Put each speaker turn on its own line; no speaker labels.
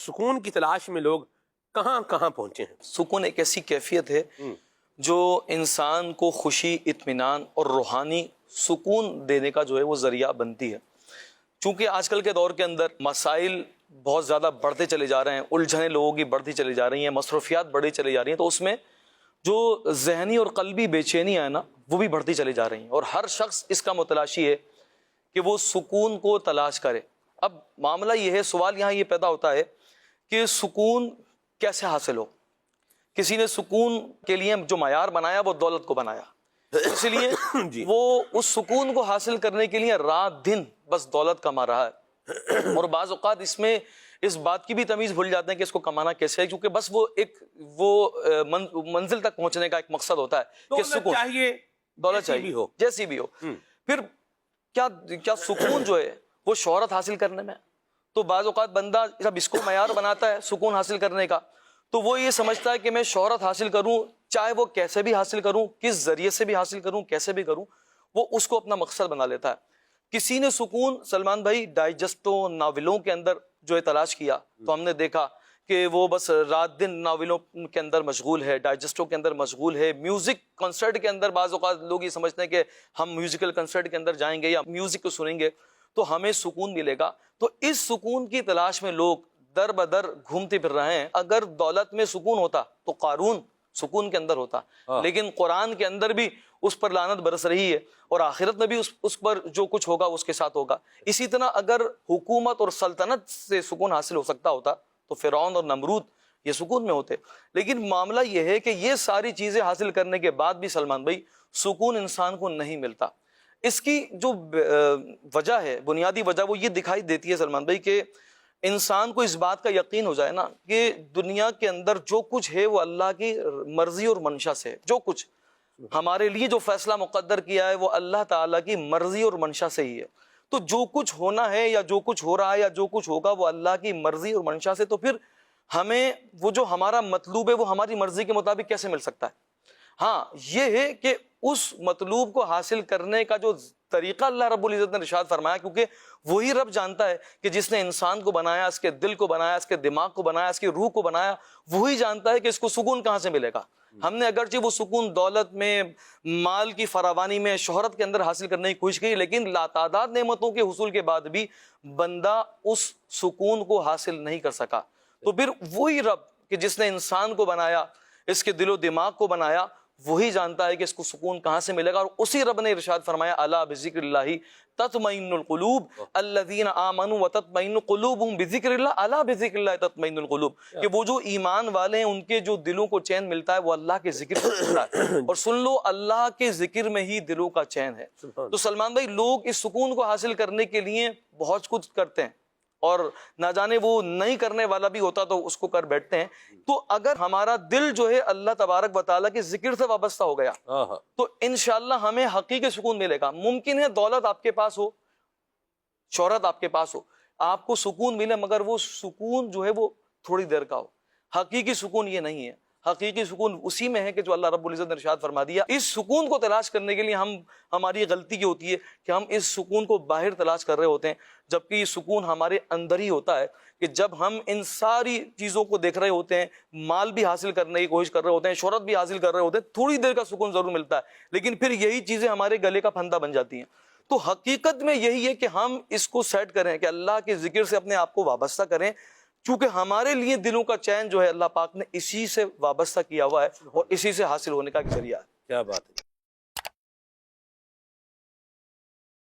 سکون کی تلاش میں لوگ کہاں کہاں پہنچے ہیں؟
سکون ایک ایسی کیفیت ہے جو انسان کو خوشی، اطمینان اور روحانی سکون دینے کا جو ہے وہ ذریعہ بنتی ہے۔ چونکہ آج کل کے دور کے اندر مسائل بہت زیادہ بڑھتے چلے جا رہے ہیں، الجھنیں لوگوں کی بڑھتی چلی جا رہی ہیں، مصروفیات بڑھتی چلی جا رہی ہیں، تو اس میں جو ذہنی اور قلبی بے چینی ہے نا وہ بھی بڑھتی چلی جا رہی ہیں، اور ہر شخص اس کا متلاشی ہے کہ وہ سکون کو تلاش کرے۔ اب معاملہ یہ ہے، سوال یہاں یہ پیدا ہوتا ہے کہ سکون کیسے حاصل ہو؟ کسی نے سکون کے لیے جو معیار بنایا وہ دولت کو بنایا، اس لیے وہ اس سکون کو حاصل کرنے کے لیے رات دن بس دولت کما رہا ہے، اور بعض اوقات اس میں اس بات کی بھی تمیز بھول جاتے ہیں کہ اس کو کمانا کیسے ہے، کیونکہ بس وہ منزل تک پہنچنے کا ایک مقصد ہوتا ہے کہ سکون
چاہیے،
دولت چاہیے جیسی بھی ہو۔ پھر کیا سکون جو ہے وہ شہرت حاصل کرنے میں؟ تو بعض اوقات بندہ جب اس کو معیار بناتا ہے سکون حاصل کرنے کا، تو وہ یہ سمجھتا ہے کہ میں شہرت حاصل کروں، چاہے وہ کیسے بھی حاصل کروں، کس ذریعے سے بھی حاصل کروں، کیسے بھی کروں، وہ اس کو اپنا مقصد بنا لیتا ہے۔ کسی نے سکون، سلمان بھائی، ڈائجسٹوں، ناولوں کے اندر جو ہے تلاش کیا، تو ہم نے دیکھا کہ وہ بس رات دن ناولوں کے اندر مشغول ہے، ڈائجسٹوں کے اندر مشغول ہے، میوزک کنسرٹ کے اندر بعض اوقات لوگ یہ سمجھتے ہیں کہ ہم میوزیکل کنسرٹ کے اندر جائیں گے یا میوزک کو سنیں گے تو ہمیں سکون ملے گا۔ تو اس سکون کی تلاش میں لوگ در بدر گھومتے پھر رہے ہیں۔ اگر دولت میں سکون ہوتا تو قارون سکون کے اندر ہوتا، لیکن قرآن کے اندر بھی اس پر لعنت برس رہی ہے، اور آخرت میں بھی اس پر جو کچھ ہوگا اس کے ساتھ ہوگا۔ اسی طرح اگر حکومت اور سلطنت سے سکون حاصل ہو سکتا ہوتا تو فرعون اور نمرود یہ سکون میں ہوتے، لیکن معاملہ یہ ہے کہ یہ ساری چیزیں حاصل کرنے کے بعد بھی سلمان بھائی سکون انسان کو نہیں ملتا۔ اس کی جو وجہ ہے، بنیادی وجہ، وہ یہ دکھائی دیتی ہے سلمان بھائی کہ انسان کو اس بات کا یقین ہو جائے نا کہ دنیا کے اندر جو کچھ ہے وہ اللہ کی مرضی اور منشا سے ہے۔ جو کچھ ہمارے لیے جو فیصلہ مقدر کیا ہے وہ اللہ تعالیٰ کی مرضی اور منشا سے ہی ہے۔ تو جو کچھ ہونا ہے یا جو کچھ ہو رہا ہے یا جو کچھ ہوگا وہ اللہ کی مرضی اور منشا سے، تو پھر ہمیں وہ جو ہمارا مطلوب ہے وہ ہماری مرضی کے مطابق کیسے مل سکتا ہے؟ ہاں، یہ ہے کہ اس مطلوب کو حاصل کرنے کا جو طریقہ اللہ رب العزت نے ارشاد فرمایا، کیونکہ وہی رب جانتا ہے کہ جس نے انسان کو بنایا، اس کے دل کو بنایا، اس کے دماغ کو بنایا، اس کی روح کو بنایا، وہی جانتا ہے کہ اس کو سکون کہاں سے ملے گا۔ ہم نے اگرچہ وہ سکون دولت میں، مال کی فراوانی میں، شہرت کے اندر حاصل کرنے کی کوشش کی، لیکن لاتعداد نعمتوں کے حصول کے بعد بھی بندہ اس سکون کو حاصل نہیں کر سکا۔ تو پھر وہی رب کہ جس نے انسان کو بنایا، اس کے دل و دماغ کو بنایا، وہی جانتا ہے کہ اس کو سکون کہاں سے ملے گا، اور اسی رب نے ارشاد فرمایا الا بذکر اللہ تطمئن القلوب الذین آمنوا وتطمئن قلوبهم بذکر اللہ، الا بذکر اللہ تطمئن القلوب، کہ وہ جو ایمان والے ہیں ان کے جو دلوں کو چین ملتا ہے وہ اللہ کے ذکر سے ملتا ہے، اور سن لو اللہ کے ذکر میں ہی دلوں کا چین ہے۔ تو سلمان بھائی، لوگ اس سکون کو حاصل کرنے کے لیے بہت کچھ کرتے ہیں، اور نہ جانے وہ نہیں کرنے والا بھی ہوتا تو اس کو کر بیٹھتے ہیں۔ تو اگر ہمارا دل جو ہے اللہ تبارک و تعالیٰ کے ذکر سے وابستہ ہو گیا تو انشاءاللہ ہمیں حقیقی سکون ملے گا۔ ممکن ہے دولت آپ کے پاس ہو، شہرت آپ کے پاس ہو، آپ کو سکون ملے، مگر وہ سکون جو ہے وہ تھوڑی دیر کا ہو۔ حقیقی سکون یہ نہیں ہے۔ حقیقی سکون اسی میں ہے کہ جو اللہ رب العزت نے ارشاد فرما دیا۔ اس سکون کو تلاش کرنے کے لیے ہماری غلطی یہ ہوتی ہے کہ ہم اس سکون کو باہر تلاش کر رہے ہوتے ہیں، جبکہ یہ سکون ہمارے اندر ہی ہوتا ہے کہ جب ہم ان ساری چیزوں کو دیکھ رہے ہوتے ہیں، مال بھی حاصل کرنے کی کوشش کر رہے ہوتے ہیں، شہرت بھی حاصل کر رہے ہوتے ہیں، تھوڑی دیر کا سکون ضرور ملتا ہے، لیکن پھر یہی چیزیں ہمارے گلے کا پھندا بن جاتی ہیں۔ تو حقیقت میں یہی ہے کہ ہم اس کو سیٹ کریں کہ اللہ کے ذکر سے اپنے آپ کو وابستہ کریں، چونکہ ہمارے لیے دلوں کا چین جو ہے اللہ پاک نے اسی سے وابستہ کیا ہوا ہے اور اسی سے حاصل ہونے کا ایک ذریعہ ہے۔
کیا بات ہے۔